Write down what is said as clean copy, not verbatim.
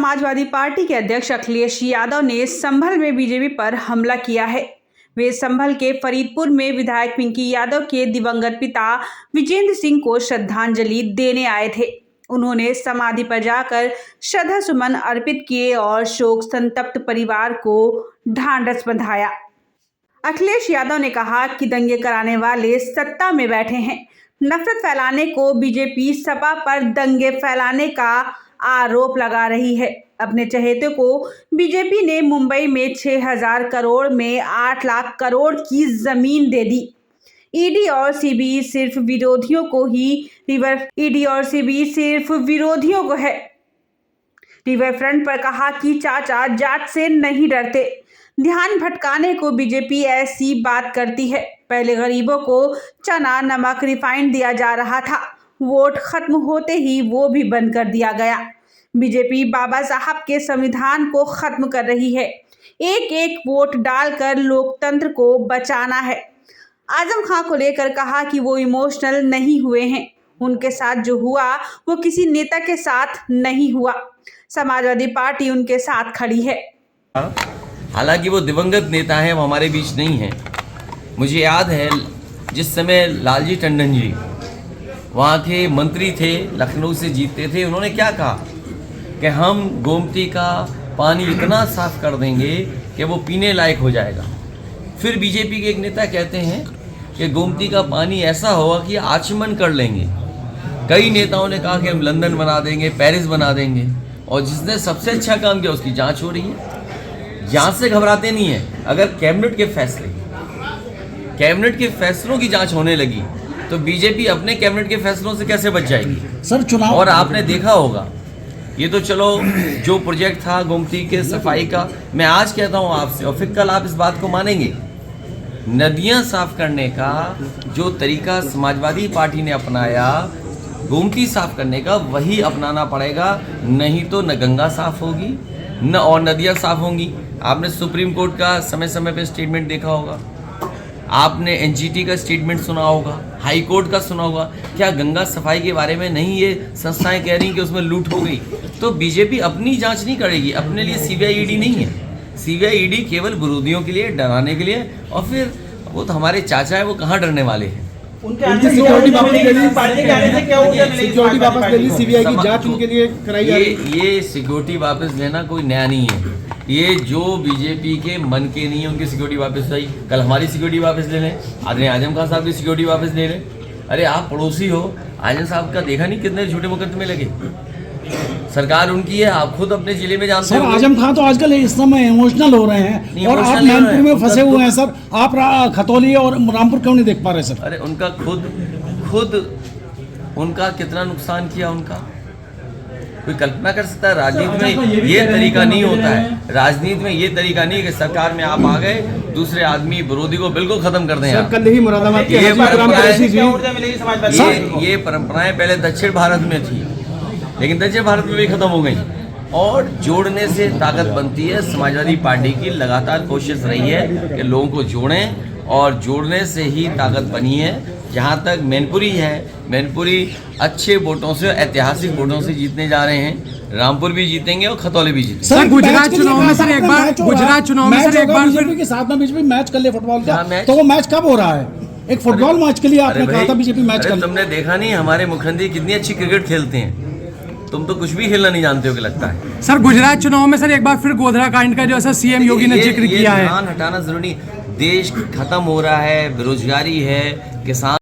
Samajwadi party के अध्यक्ष अखिलेश यादव ने संभल में बीजेपी पर हमला किया है। वे संभल के फरीदपुर में विधायक पिंकी यादव के दिवंगत पिता विजेंद्र सिंह को श्रद्धांजलि देने आए थे। उन्होंने समाधि पर जाकर श्रद्धा सुमन अर्पित किए और शोक संतप्त परिवार को ढांढस बंधाया। अखिलेश यादव ने कहा कि दंगे कराने वाले सत्ता में बैठे हैं। नफरत फैलाने को बीजेपी सपा पर दंगे फैलाने का आरोप लगा रही है। अपने चहेते को बीजेपी ने मुंबई में 6,000 करोड़ में 8 लाख करोड़ की जमीन दे दी। ईडी और सीबीआई सिर्फ विरोधियों को है। रिवरफ्रंट पर कहा कि चाचा जाट से नहीं डरते। ध्यान भटकाने को बीजेपी ऐसी बात करती है। पहले गरीबों को चना नमक रिफाइंड दिया जा रहा था, वोट खत्म होते ही वो भी बंद कर दिया गया। बीजेपी बाबा साहब के संविधान को खत्म कर रही है। एक एक वोट डालकर लोकतंत्र को बचाना है। आजम खां को लेकर कहा कि वो इमोशनल नहीं हुए हैं। उनके साथ जो हुआ वो किसी नेता के साथ नहीं हुआ। समाजवादी पार्टी उनके साथ खड़ी है। हालांकि वो दिवंगत नेता हैं, वो हमारे बीच नहीं हैं। मुझे याद है जिस समय लालजी टंडन जी वहाँ के मंत्री थे, लखनऊ से जीतते थे, उन्होंने क्या कहा कि हम गोमती का पानी इतना साफ कर देंगे कि वो पीने लायक हो जाएगा। फिर बीजेपी के एक नेता कहते हैं कि गोमती का पानी ऐसा होगा कि आचमन कर लेंगे। कई नेताओं ने कहा कि हम लंदन बना देंगे, पेरिस बना देंगे, और जिसने सबसे अच्छा काम किया उसकी जांच हो रही है। जांच से घबराते नहीं है। अगर कैबिनेट के फैसलों की जांच होने लगी तो बीजेपी अपने कैबिनेट के फैसलों से कैसे बच जाएगी? सर चुनाव और आपने देखा होगा, ये तो चलो जो प्रोजेक्ट था गोमती के सफाई का, मैं आज कहता हूँ आपसे और फिर कल आप इस बात को मानेंगे, नदियां साफ करने का जो तरीका समाजवादी पार्टी ने अपनाया गोमती साफ करने का, वही अपनाना पड़ेगा। नहीं तो न गंगा साफ होगी न और नदियां साफ होंगी। आपने सुप्रीम कोर्ट का समय समय पे स्टेटमेंट देखा होगा, आपने एनजीटी का स्टेटमेंट सुना होगा, हाई कोर्ट का सुना होगा। क्या गंगा सफाई के बारे में नहीं ये संस्थाएं कह रही कि उसमें लूट हो गई? तो बीजेपी अपनी जांच नहीं करेगी। अपने लिए सीबीआई ईडी नहीं है। सीबीआई ईडी केवल विरोधियों के लिए, डराने के लिए, और फिर वो तो हमारे चाचा है, वो कहाँ डरने वाले हैं। सिक्योरिटी वापस ले ली, सीबीआई की जांच उनके लिए कराई जा रही है। ये सिक्योरिटी वापस लेना कोई नया नहीं है। ये जो बीजेपी के मन के नहीं है उनकी सिक्योरिटी वापस आई। कल हमारी सिक्योरिटी वापस ले लें, आदरणीय आजम खान साहब की सिक्योरिटी वापस ले लें। अरे आप पड़ोसी हो, आजम साहब का देखा नहीं कितने झूठे मुकदमे लगे? सरकार उनकी है, आप खुद अपने जिले में जानते हो। सर आजम खान तो आजकल इस समय इमोशनल हो रहे हैं और आप मैनपुर में फंसे हुए हैं। सर आप खतौली और रामपुर क्यों नहीं देख पा रहे? सर अरे उनका खुद उनका कितना नुकसान किया उनका, कोई कल्पना कर सकता है? राजनीति में ये तरीका नहीं होता है। राजनीति में ये तरीका नहीं कि सरकार में आप आ गए, दूसरे आदमी विरोधी को बिल्कुल खत्म कर दें। कल ही मुरादाबाद ये परंपराएं पहले दक्षिण भारत में थी, लेकिन दक्षिण भारत में भी खत्म हो गई। और जोड़ने से ताकत बनती है। समाजवादी पार्टी की लगातार कोशिश रही है कि लोगों को जोड़ें, और जोड़ने से ही ताकत बनी है। जहाँ तक मैनपुरी है, मैनपुरी अच्छे वोटों से, ऐतिहासिक वोटों से जीतने जा रहे हैं। रामपुर भी जीतेंगे और खतौली भी जीतेंगे। सर गुजरात चुनाव में सर एक बार बीजेपी के साथ में बीजेपी मैच कर ले फुटबॉल का, तो वो मैच कब हो रहा है? एक फुटबॉल मैच के लिए आपने कहा था बीजेपी मैच कर। तुमने देखा नहीं हमारे मुख्यमंत्री कितनी अच्छी क्रिकेट खेलते हैं? तुम तो कुछ भी खेलना नहीं जानते हो कि लगता है। सर गुजरात चुनाव में सर एक बार फिर गोधरा कांड का जो है सीएम योगी ने जिक्र किया है। ध्यान हटाना जरूरी। देश खत्म हो रहा है, बेरोजगारी है, किसान